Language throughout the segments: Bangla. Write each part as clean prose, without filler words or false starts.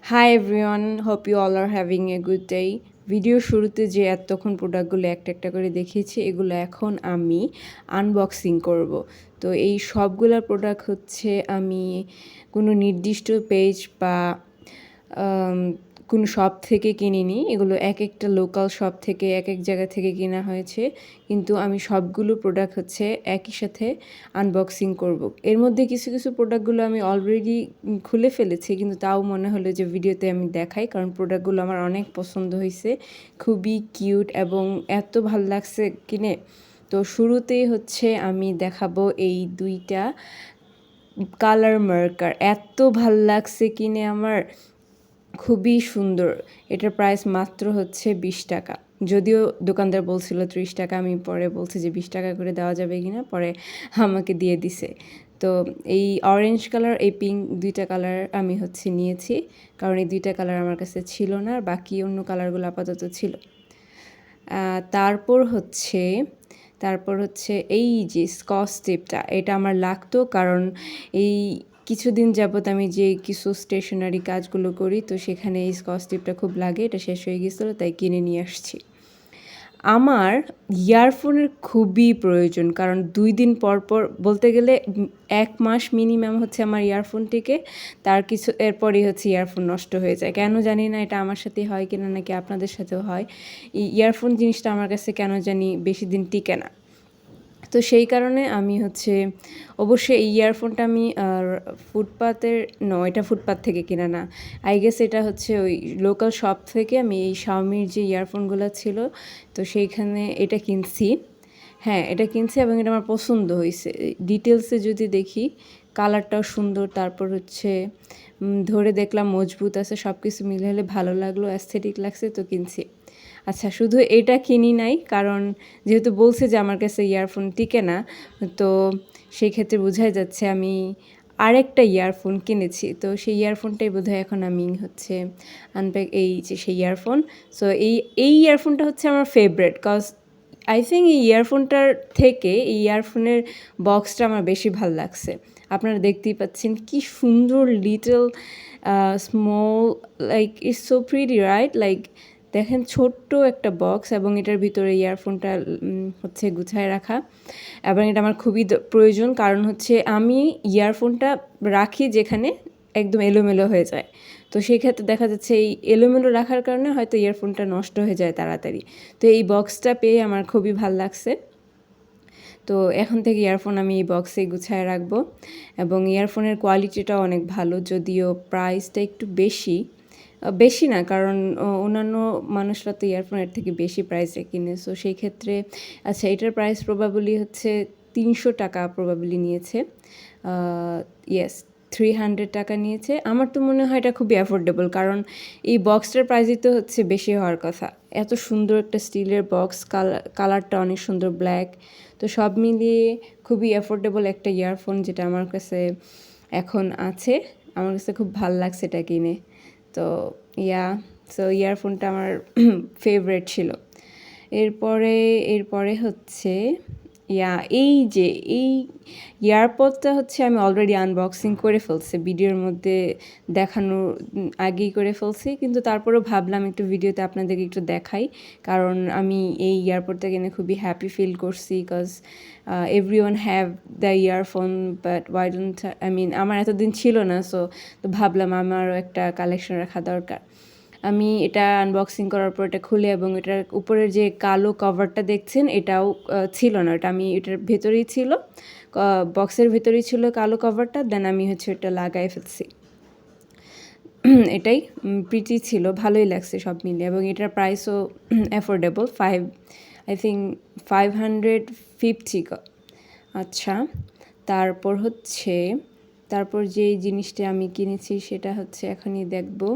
High everyone, hope you all are having a good day. Video শুরুতে যে এতক্ষণ প্রোডাক্টগুলো একটা একটা করে দেখিয়েছি, এগুলো এখন আমি আনবক্সিং করব। তো এই সবগুলা প্রোডাক্ট হচ্ছে আমি কোনো নির্দিষ্ট পেজ বা কোনো শপ থেকে কিনিনি। এগুলো এক একটা লোকাল শপ থেকে এক এক জায়গা থেকে কেনা হয়েছে, কিন্তু আমি সবগুলো প্রোডাক্ট হচ্ছে একই সাথে আনবক্সিং করব। এর মধ্যে কিছু কিছু প্রোডাক্টগুলো আমি অলরেডি খুলে ফেলেছি, কিন্তু তাও মনে হলো যে ভিডিওতে আমি দেখাই, কারণ প্রোডাক্টগুলো আমার অনেক পছন্দ হয়েছে, খুবই কিউট এবং এত ভাল লাগছে কিনে। তো শুরুতেই হচ্ছে আমি দেখাবো এই দুইটা কালার মার্কার। এত ভাল লাগছে কিনে আমার, খুবই সুন্দর। এটার প্রাইস মাত্র হচ্ছে 20 টাকা। যদিও দোকানদার বলছিল 30 টাকা, আমি পরে বলছি যে 20 টাকা করে দেওয়া যাবে কিনা, পরে আমাকে দিয়ে দিছে। তো এই অরেঞ্জ কালার, এই পিঙ্ক দুইটা কালার আমি হচ্ছে নিয়েছি, কারণ এই দুইটা কালার আমার কাছে ছিল না, আর বাকি অন্য কালারগুলো আপাতত ছিল। তারপর হচ্ছে এই যে স্কচ টেপটা, এটা আমার লাগতো, কারণ এই কিছুদিন যাবত আমি যে কিছু স্টেশনারি কাজগুলো করি, তো সেখানে এই স্কচ টেপটা খুব লাগে। এটা শেষ হয়ে গেছিলো, তাই কিনে নিয়ে আসছি। আমার ইয়ারফোনের খুবই প্রয়োজন, কারণ 2 দিন পর পর, বলতে গেলে 1 মাস মিনিমাম হচ্ছে আমার ইয়ারফোনটিকে, তার কিছু এরপরই হচ্ছে ইয়ারফোন নষ্ট হয়ে যায়। কেন জানি না, এটা আমার সাথেই হয় কিনা নাকি আপনাদের সাথেও হয়। ইয়ারফোন জিনিসটা আমার কাছে কেন জানি বেশি দিন টিকে না। তো সেই কারণে আমি হচ্ছে, অবশ্যই এই ইয়ারফোনটা আমি ফুটপাতের এটা ফুটপাত থেকে কেনা না, আই গেস এটা হচ্ছে ওই লোকাল শপ থেকে আমি এই শাওমির যে ইয়ারফোনগুলো ছিল, তো সেইখানে এটা কিনছি। হ্যাঁ, এটা কিনছি এবং এটা আমার পছন্দ হয়েছে। ডিটেলসে যদি দেখি, কালারটাও সুন্দর, তারপর হচ্ছে ধরে দেখলাম মজবুত আছে, সব কিছু মিলে হলে ভালো লাগলো, অ্যাস্থেটিক লাগছে, তো কিনছি। আচ্ছা, শুধু এটা কিনি নাই, কারণ যেহেতু বলছে যে আমার কাছে ইয়ারফোন টিকে না, তো সেই ক্ষেত্রে বোঝাই যাচ্ছে আমি আরেকটা ইয়ারফোন কিনেছি। তো সেই ইয়ারফোনটাই বোধহয় এখন আমি হচ্ছে আনপ্যাক, এই যে সেই ইয়ারফোন। সো এই ইয়ারফোনটা হচ্ছে আমার ফেভারেট, কজ আই থিঙ্ক এই ইয়ারফোনটার থেকে এই ইয়ারফোনের বক্সটা আমার বেশি ভাল লাগছে। আপনারা দেখতেই পাচ্ছেন কি সুন্দর, little small, like it's so pretty, right? Like দেখেন, ছোট্ট একটা বক্স এবং এটার ভিতরে ইয়ারফোনটা হচ্ছে গুছায় রাখা, এবং এটা আমার খুবই প্রয়োজন, কারণ হচ্ছে আমি ইয়ারফোনটা রাখি যেখানে একদম এলোমেলো হয়ে যায়, তো সেই ক্ষেত্রে দেখা যাচ্ছে এই এলোমেলো রাখার কারণে হয়তো ইয়ারফোনটা নষ্ট হয়ে যায় তাড়াতাড়ি। তো এই বক্সটা পেয়ে আমার খুবই ভাল লাগছে। তো এখন থেকে ইয়ারফোন আমি এই বক্সেই গুছায় রাখবো, এবং ইয়ারফোনের কোয়ালিটিটাও অনেক ভালো, যদিও প্রাইসটা একটু বেশি না, কারণ অন্যান্য মানুষরা তো ইয়ারফোনের থেকে বেশি প্রাইসে কিনে। সো সেই ক্ষেত্রে, আচ্ছা, এটার প্রাইস প্রবাবলি হচ্ছে 300 টাকা প্রবাবলি নিয়েছে। ইয়েস, 300 টাকা নিয়েছে। আমার তো মনে হয় এটা খুবই অ্যাফোর্ডেবল, কারণ এই বক্সটার প্রাইসই তো হচ্ছে বেশি হওয়ার কথা। এত সুন্দর একটা স্টিলের বক্স, কালারটা অনেক সুন্দর, ব্ল্যাক। তো সব মিলিয়ে খুবই অ্যাফোর্ডেবল একটা ইয়ারফোন, যেটা আমার কাছে এখন আছে। আমার কাছে খুব ভাল লাগছে এটা কিনে। তো ইয়ারফোনটা আমার ফেভারিট ছিল। এরপরে হচ্ছে এই যে এই ইয়ারপডটা হচ্ছে আমি অলরেডি আনবক্সিং করে ফেলছি, ভিডিওর মধ্যে দেখানোর আগেই করে ফেলছি, কিন্তু তারপরেও ভাবলাম একটু ভিডিওতে আপনাদেরকে একটু দেখাই, কারণ আমি এই ইয়ারপডটা কিনে খুবই হ্যাপি ফিল করছি, because everyone have the earphone, but why don't আমার এতদিন ছিল না, তো ভাবলাম আমারও একটা কালেকশন রাখা দরকার। আমি এটা আনবক্সিং করার পর এটা খুলে, এবং এটার উপরের যে কালো কভারটা দেখছেন, এটাও ছিল না, এটা আমি এটার ভেতরেই ছিল, বক্সের ভেতরেই ছিল কালো কভারটা, দেন আমি হচ্ছে এটা লাগাই ফেলছি। এটাই প্রিটি ছিল, ভালোই লাগছে সব মিলিয়ে, এবং এটার প্রাইসও অ্যাফোর্ডেবল, আই থিঙ্ক 550। আচ্ছা, তারপর যে জিনিসটা আমি কিনেছি সেটা হচ্ছে এখনই দেখবো।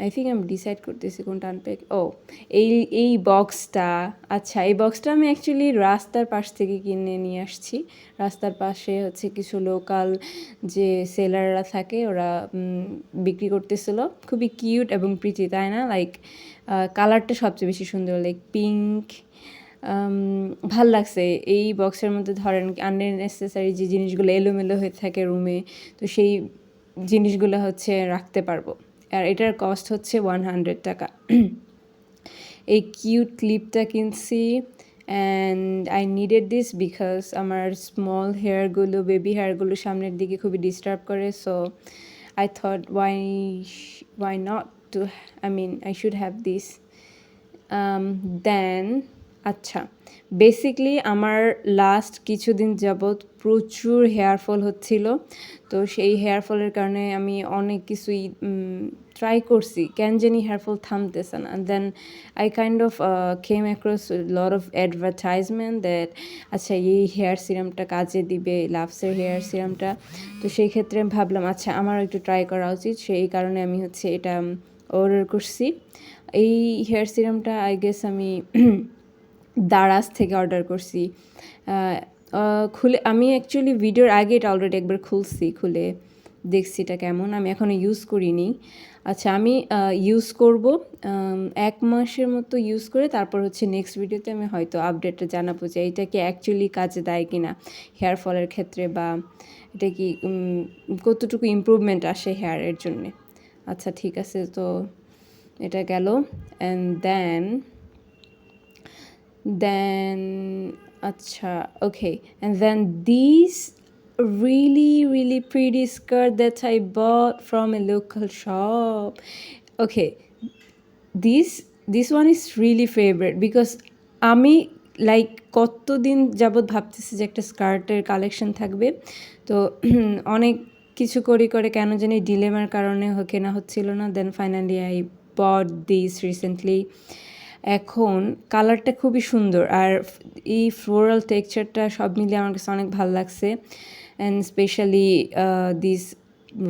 আই থিঙ্ক আমি ডিসাইড করতেছি কোনটা আনপ্যাক। এই বক্সটা, আচ্ছা, এই বক্সটা আমি অ্যাকচুয়ালি রাস্তার পাশ থেকে কিনে নিয়ে আসছি। রাস্তার পাশে হচ্ছে কিছু লোকাল যে সেলাররা থাকে, ওরা বিক্রি করতেছিল। খুবই কিউট এবং প্রিটি, তাই না? লাইক কালারটা সবচেয়ে বেশি সুন্দর, লাইক পিঙ্ক। ভাল লাগছে। এই বক্সের মধ্যে ধরেন আননেসেসারি যে জিনিসগুলো এলোমেলো হয়ে থাকে রুমে, তো সেই জিনিসগুলো হচ্ছে রাখতে পারবো। আর এটার কস্ট হচ্ছে 100 টাকা। এই কিউট ক্লিপটা কিনছি and I needed this because আমার স্মল হেয়ারগুলো, বেবি হেয়ারগুলো সামনের দিকে খুবই ডিস্টার্ব করে। So I thought why not to, I mean I should have this. Then আচ্ছা, বেসিকলি আমার লাস্ট কিছুদিন যাবৎ প্রচুর হেয়ার ফল হচ্ছিল। তো সেই হেয়ার ফলের কারণে আমি অনেক কিছুই ট্রাই করছি, কেন জানি হেয়ার ফল থামতেছে না। Then I kind of came across lot of advertisement that আচ্ছা এই হেয়ার সিরামটা কাজে দিবে, লাভসের হেয়ার সিরামটা। তো সেই ক্ষেত্রে আমি ভাবলাম আচ্ছা আমারও একটু ট্রাই করা উচিত, সেই কারণে আমি হচ্ছে এটা অর্ডার করছি। এই হেয়ার সিরামটা আই গেস আমি দারাজ থেকে অর্ডার করছি। খুলে আমি অ্যাকচুয়ালি ভিডিওর আগে এটা অলরেডি একবার খুলে দেখছি এটা কেমন। আমি এখনও ইউজ করিনি। আচ্ছা আমি ইউজ করব 1 মাসের মতো ইউজ করে তারপর হচ্ছে নেক্সট ভিডিওতে আমি হয়তো আপডেটটা জানাবো যে এটা কি অ্যাকচুয়ালি কাজে দেয় কি না হেয়ার ফলের ক্ষেত্রে, বা এটা কি কতটুকু ইমপ্রুভমেন্ট আসে হেয়ারের জন্যে। আচ্ছা ঠিক আছে, তো এটা গেল। And then acha, okay, and then these really pretty skirt that I bought from a local shop. Okay, this one is really favorite because আমি লাইক কতদিন যাবৎ ভাবতেছি যে একটা স্কার্টের কালেকশন থাকবে। তো অনেক কিছু করে কেন জানি ডিলেমার কারণে কেনা হচ্ছিল না। Then finally I bought this recently. এখন কালারটা খুবই সুন্দর আর এই ফ্লোরাল টেক্সচারটা সব মিলিয়ে আমার কাছে অনেক ভালো লাগছে। And specially this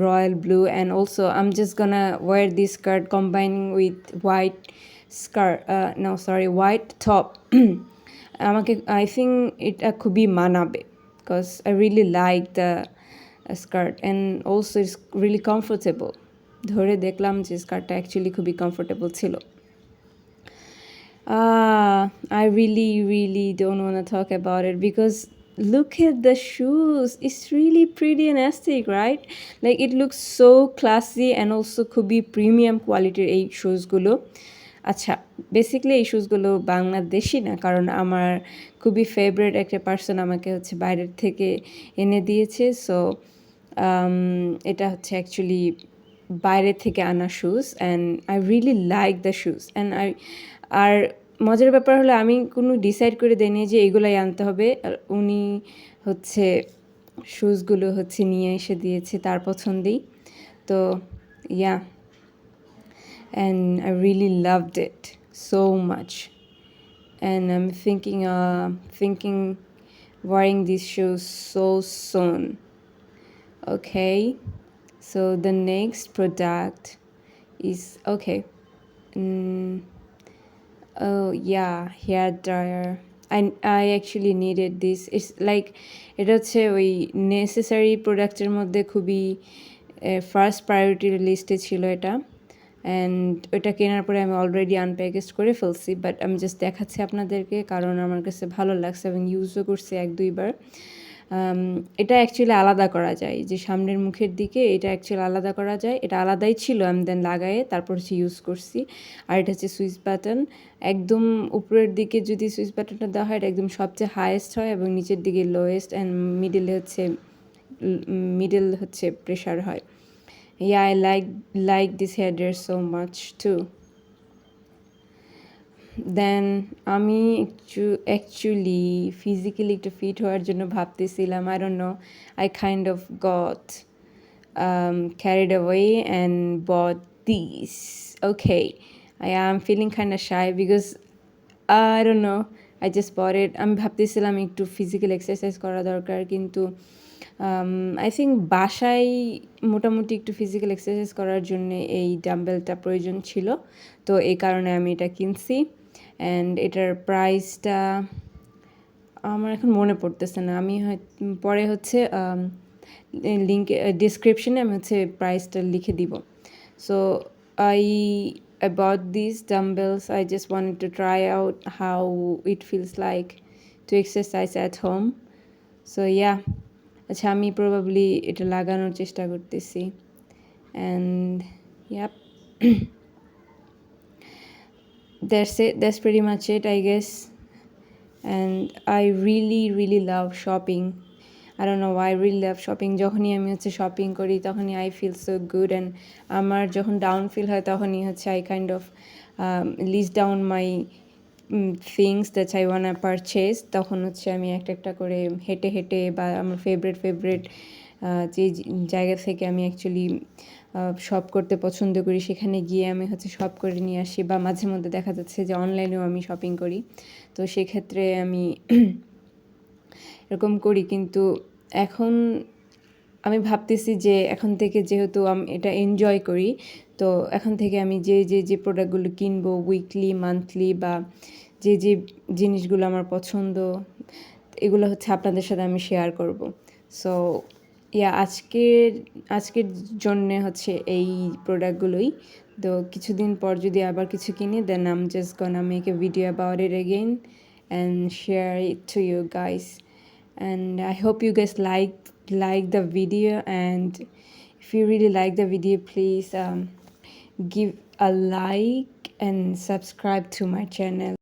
royal blue, and also I'm just gonna wear this skirt combining with white white top. আমাকে I think এটা খুবই মানাবে because I really like the skirt and also it's really comfortable. ধরে দেখলাম যে স্কার্টটা অ্যাকচুয়ালি খুবই কমফোর্টেবল ছিল। I really don't want to talk about it because look at the shoes. It's really pretty and aesthetic, right? Like it looks so classy and also could be premium quality এই শুজগুলো। আচ্ছা বেসিক্যালি এই শুজগুলো বাংলাদেশি না, কারণ আমার খুবই ফেভারিট একটা পার্সন আমাকে হচ্ছে বাইরের থেকে এনে দিয়েছে। সো এটা হচ্ছে অ্যাকচুয়ালি বাইরে থেকে আনা shoes and I really like the shoes and আর মজার ব্যাপার হলো আমি কোনো ডিসাইড করে দেয়নি যে এগুলাই আনতে হবে। উনি হচ্ছে শুজগুলো হচ্ছে নিয়ে এসে দিয়েছে তার পছন্দেই। তো yeah, and I really loved it so much and I am thinking wearing these shoes so soon. Okay, so the next product is okay. Oh yeah, hair dryer. I actually needed this. It's like এটা হচ্ছে ওই নেসেসারি প্রোডাক্টের মধ্যে খুবই ফার্স্ট প্রায়োরিটির লিস্টে ছিল এটা। অ্যান্ড ওটা কেনার পরে আমি অলরেডি আনপ্যাকেজ করে ফেলছি, বাট আমি জাস্ট দেখাচ্ছি আপনাদেরকে কারণ আমার কাছে ভালো লাগছে এবং ইউজও করছি 1-2 বার। এটা অ্যাকচুয়ালি আলাদা করা যায়, যে সামনের মুখের দিকে এটা অ্যাকচুয়ালি আলাদা করা যায়। এটা আলাদাই ছিল, আমি দেন লাগায়ে তারপর হচ্ছে ইউজ করছি। আর এটা হচ্ছে সুইচ বাটন, একদম উপরের দিকে যদি সুইচ বাটনটা দেওয়া হয় এটা একদম সবচেয়ে হাইয়েস্ট হয় এবং নিচের দিকে লোয়েস্ট অ্যান্ড মিডল হচ্ছে প্রেশার হয়। Yeah, I like this hair dryer so much too. দেন আমি অ্যাকচুয়ালি ফিজিক্যালি একটু ফিট হওয়ার জন্য ভাবতেছিলাম, I don't know, I kind of goat carried away and bought these. Okay, I am feeling kind of shy because I don't know, I just bought it. আমি ভাবতেছিলাম একটু ফিজিক্যাল এক্সারসাইজ করা দরকার, কিন্তু আই থিঙ্ক বাসায় মোটামুটি একটু ফিজিক্যাল এক্সারসাইজ করার জন্য এই ডাম্বেলটা প্রয়োজন ছিল। তো এই কারণে আমি এটা কিনছি। অ্যান্ড এটার প্রাইসটা আমার এখন মনে পড়তেছে না, আমি পরে হচ্ছে লিঙ্ক ডিসক্রিপশনে আমি হচ্ছে প্রাইসটা লিখে দিব। So I bought these dumbbells. I just wanted to try out how it feels like to exercise at home. So yeah, আচ্ছা আমি প্রবাবলি এটা লাগানোর চেষ্টা করতেছি। and yep. That's it. That's pretty much it, I guess. And I really love shopping. I don't know why I really love shopping. যখনই আমি হচ্ছে শপিং করি তখনই I feel so good, and আমার যখন ডাউন ফিল হয় তখনই হচ্ছে I kind of list down my things that I wanna purchase. তখন হচ্ছে আমি একটা একটা করে হেঁটে হেঁটে বা আমার ফেভারিট যে জায়গা থেকে আমি অ্যাকচুয়ালি শপ করতে পছন্দ করি সেখানে গিয়ে আমি হচ্ছে শপ করে নিয়ে আসি, বা মাঝে মধ্যে দেখা যাচ্ছে যে অনলাইনেও আমি শপিং করি। তো সেক্ষেত্রে আমি এরকম করি, কিন্তু এখন আমি ভাবতেছি যে এখন থেকে যেহেতু আমি এটা এনজয় করি, তো এখন থেকে আমি যে প্রোডাক্টগুলো কিনবো উইকলি মান্থলি বা যে জিনিসগুলো আমার পছন্দ এগুলো হচ্ছে আপনাদের সাথে আমি শেয়ার করব। সো ইয়া আজকের জন্যে হচ্ছে এই প্রোডাক্টগুলোই। তো কিছুদিন পর যদি আবার কিছু কিনি, then I'm just gonna make a video about it again and share it to you guys. And I hope you guys like the video, and if you really like the video, please give a like and subscribe to my channel.